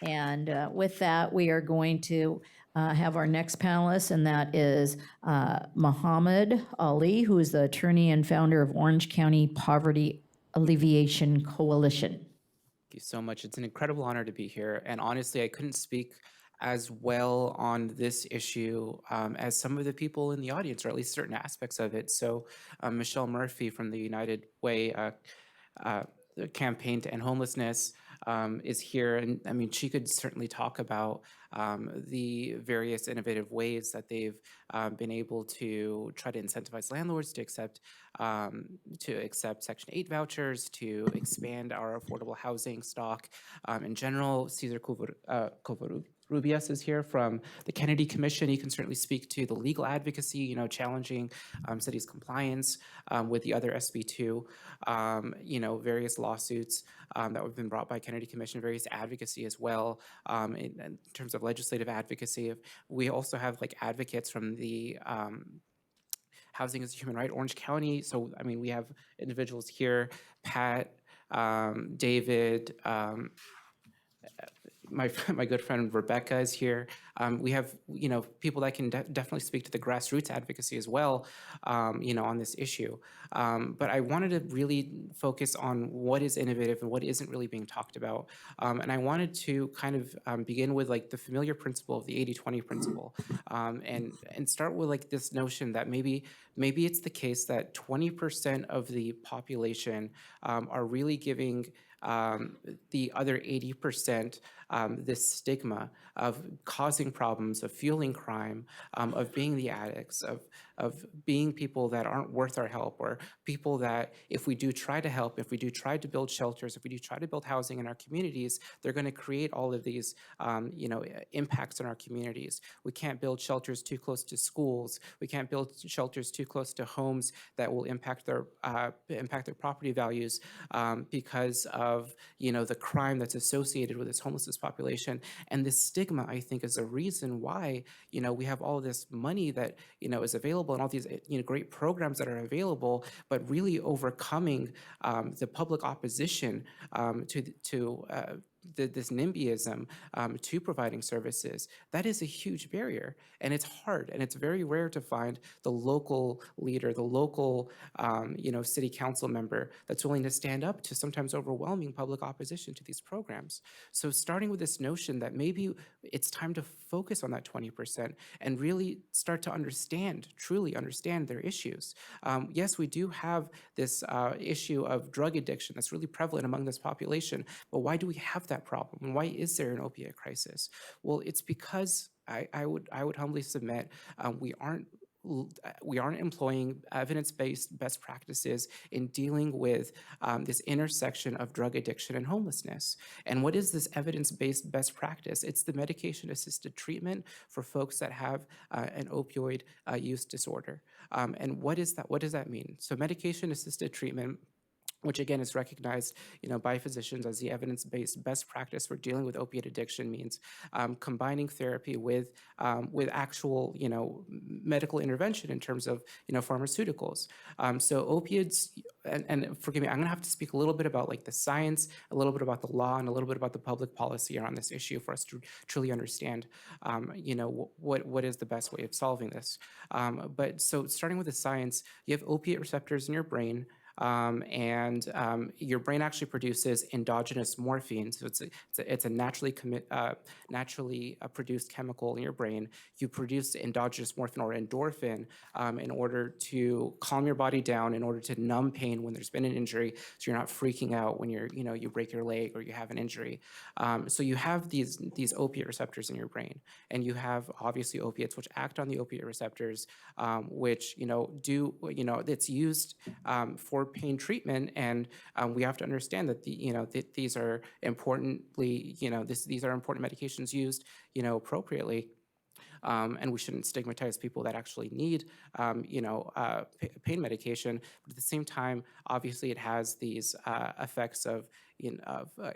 And with that, we are going to have our next panelist, and that is Mohammed Ali, who is the attorney and founder of Orange County Poverty Alleviation Coalition. Thank you so much. It's an incredible honor to be here. And honestly, I couldn't speak as well on this issue as some of the people in the audience, or at least certain aspects of it. So Michelle Murphy from the United Way campaign to end homelessness is here. And I mean, she could certainly talk about the various innovative ways that they've been able to try to incentivize landlords to accept Section 8 vouchers, to expand our affordable housing stock. In general, Cesar Covarrubias is here from the Kennedy Commission. He can certainly speak to the legal advocacy, challenging cities' compliance with the other SB2, various lawsuits that have been brought by Kennedy Commission, various advocacy as well in terms of legislative advocacy. We also have advocates from the Housing is a Human Right, Orange County. So, I mean, we have individuals here, Pat, David, my good friend Rebecca is here. We have, people that can definitely speak to the grassroots advocacy as well, on this issue. But I wanted to really focus on what is innovative and what isn't really being talked about. And I wanted to kind of begin with the familiar principle of the 80-20 principle, and start with this notion that maybe it's the case that 20% of the population are really giving the other 80% this stigma of causing problems, of fueling crime, of being the addicts, of being people that aren't worth our help, or people that if we do try to help, if we do try to build shelters, if we do try to build housing in our communities, they're going to create all of these impacts in our communities. We can't build shelters too close to schools. We can't build shelters too close to homes that will impact their property values because of the crime that's associated with this homelessness population. And this stigma, I think, is a reason why we have all this money that is available and all these great programs that are available, but really overcoming the public opposition to this NIMBYism to providing services. That is a huge barrier, and it's hard, and it's very rare to find the local leader, the local city council member that's willing to stand up to sometimes overwhelming public opposition to these programs. So starting with this notion that maybe it's time to focus on that 20% and really start to truly understand their issues. Yes, we do have this issue of drug addiction that's really prevalent among this population, but why do we have that problem? Why is there an opiate crisis? Well, it's because I would humbly submit we aren't employing evidence-based best practices in dealing with this intersection of drug addiction and homelessness. And what is this evidence-based best practice? It's the medication-assisted treatment for folks that have an opioid use disorder. And what is that? What does that mean? So medication-assisted treatment, which again is recognized by physicians as the evidence-based best practice for dealing with opiate addiction, means combining therapy with actual medical intervention in terms of pharmaceuticals. So opioids, and forgive me, I'm gonna have to speak a little bit about the science, a little bit about the law, and a little bit about the public policy around this issue for us to truly understand what is the best way of solving this. But so starting with the science, you have opiate receptors in your brain. And your brain actually produces endogenous morphine. So it's a naturally produced chemical in your brain. You produce endogenous morphine or endorphin in order to calm your body down, in order to numb pain when there's been an injury, so you're not freaking out when you break your leg or you have an injury. So you have these opiate receptors in your brain, and you have obviously opiates which act on the opiate receptors, which it's used for pain treatment, and we have to understand that these are importantly, these are important medications used, appropriately. And we shouldn't stigmatize people that actually need, pain medication. But at the same time, obviously, it has these effects of,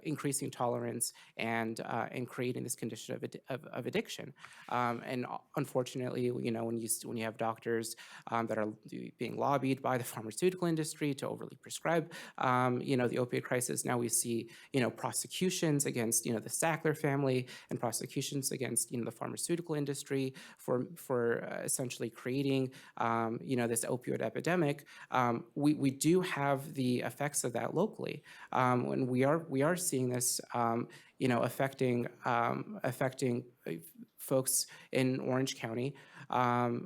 increasing tolerance and creating this condition of addiction. And unfortunately, when you have doctors that are being lobbied by the pharmaceutical industry to overly prescribe, the opioid crisis, now we see, prosecutions against, the Sackler family and prosecutions against, the pharmaceutical industry for essentially creating, this opioid epidemic. We do have the effects of that locally, and we are seeing this, affecting folks in Orange County.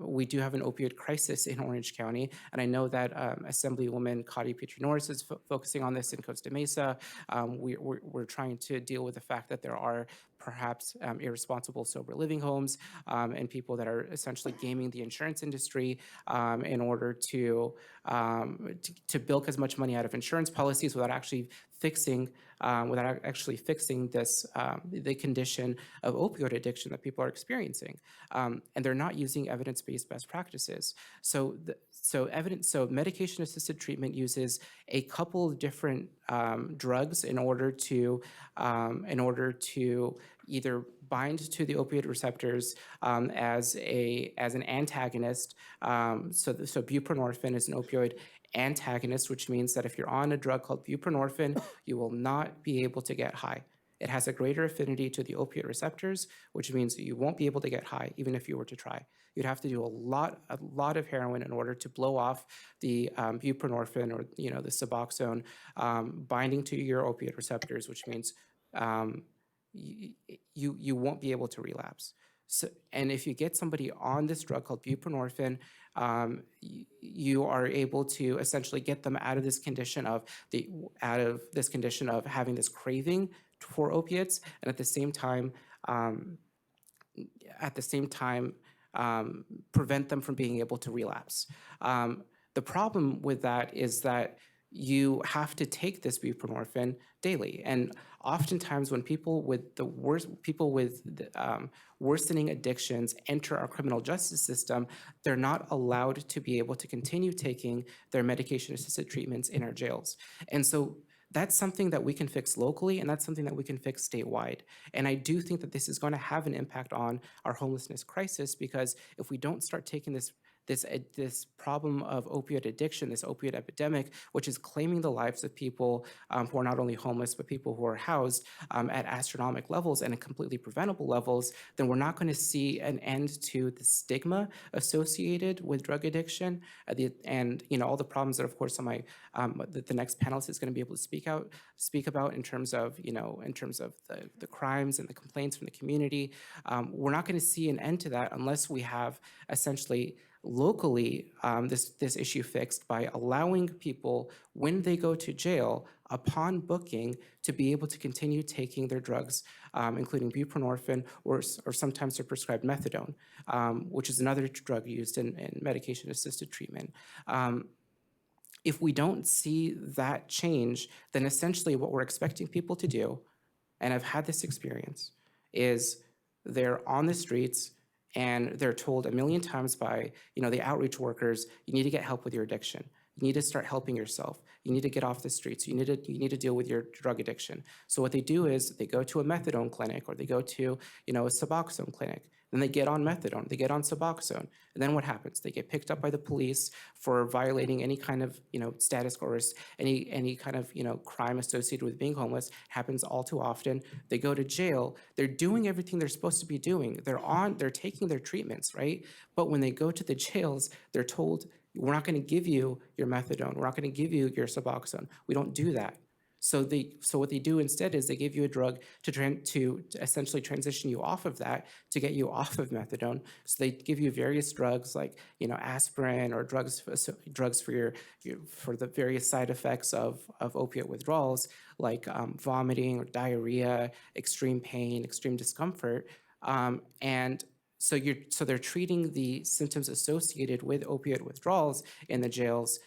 We do have an opioid crisis in Orange County, and I know that Assemblywoman Cotty Petrie-Norris is focusing on this in Costa Mesa. We're trying to deal with the fact that there are perhaps irresponsible sober living homes and people that are essentially gaming the insurance industry in order to bilk as much money out of insurance policies without actually fixing this the condition of opioid addiction that people are experiencing, and they're not using evidence-based best practices. So medication-assisted treatment uses a couple of different drugs in order to either bind to the opioid receptors as an antagonist. So buprenorphine is an opioid antagonist, which means that if you're on a drug called buprenorphine, you will not be able to get high. It has a greater affinity to the opioid receptors, which means that you won't be able to get high even if you were to try. You'd have to do a lot of heroin in order to blow off the buprenorphine or the Suboxone binding to your opioid receptors, which means you won't be able to relapse. So, and if you get somebody on this drug called buprenorphine, you are able to essentially get them out of this condition of having this craving for opiates, and at the same time, prevent them from being able to relapse. The problem with that is that you have to take this buprenorphine daily, and oftentimes when people with worsening addictions enter our criminal justice system, they're not allowed to be able to continue taking their medication-assisted treatments in our jails. And so that's something that we can fix locally, and that's something that we can fix statewide. And I do think that this is going to have an impact on our homelessness crisis, because if we don't start taking this problem of opioid addiction, this opioid epidemic, which is claiming the lives of people who are not only homeless, but people who are housed at astronomical levels and at completely preventable levels, then we're not going to see an end to the stigma associated with drug addiction and all the problems that, of course, the next panelist is going to be able to speak about in terms of the crimes and the complaints from the community. We're not going to see an end to that unless we have essentially locally this issue fixed by allowing people, when they go to jail, upon booking, to be able to continue taking their drugs, including buprenorphine or sometimes they're prescribed methadone, which is another drug used in medication-assisted treatment. If we don't see that change, then essentially what we're expecting people to do, and I've had this experience, is they're on the streets and they're told a million times by the outreach workers, you need to get help with your addiction. You need to start helping yourself. You need to get off the streets. You need to deal with your drug addiction. So what they do is they go to a methadone clinic or they go to a Suboxone clinic. Then they get on methadone, they get on Suboxone, and then what happens? They get picked up by the police for violating any kind of status or any kind of crime associated with being homeless. Happens all too often. They go to jail. They're doing everything they're supposed to be doing. They're taking their treatments, right? But when they go to the jails, they're told, we're not going to give you your methadone. We're not going to give you your Suboxone. We don't do that. So what they do instead is they give you a drug to essentially transition you off of that, to get you off of methadone. So they give you various drugs like aspirin or drugs for the various side effects of opiate withdrawals, like vomiting or diarrhea, extreme pain, extreme discomfort, and so they're treating the symptoms associated with opioid withdrawals in the jails,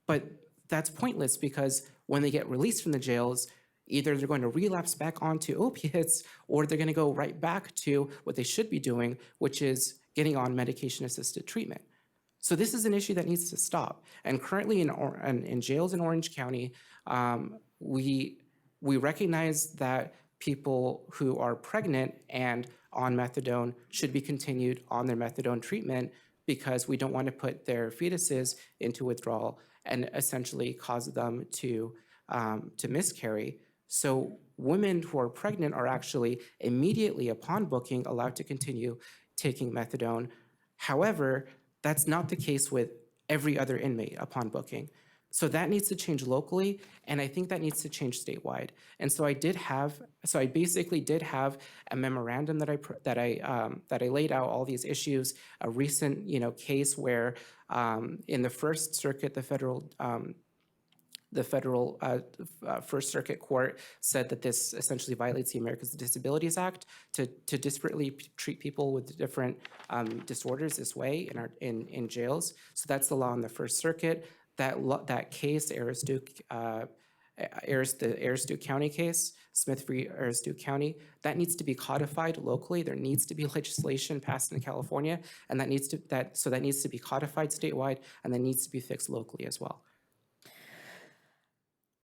but that's pointless because when they get released from the jails, either they're going to relapse back onto opiates or they're going to go right back to what they should be doing, which is getting on medication-assisted treatment. So this is an issue that needs to stop. And currently in jails in Orange County, we we recognize that people who are pregnant and on methadone should be continued on their methadone treatment because we don't want to put their fetuses into withdrawal and essentially cause them to miscarry. So women who are pregnant are actually immediately upon booking allowed to continue taking methadone. However, that's not the case with every other inmate upon booking. So that needs to change locally, and I think that needs to change statewide. And so I basically did have a memorandum that I laid out all these issues. A recent, case where in the First Circuit, the federal First Circuit Court said that this essentially violates the Americans with Disabilities Act to disparately treat people with different disorders this way in jails. So that's the law in the First Circuit. That case, the Aris-Duke County case, Smith v. Aris-Duke County, that needs to be codified locally. There needs to be legislation passed in California, and that needs to be codified statewide, and that needs to be fixed locally as well.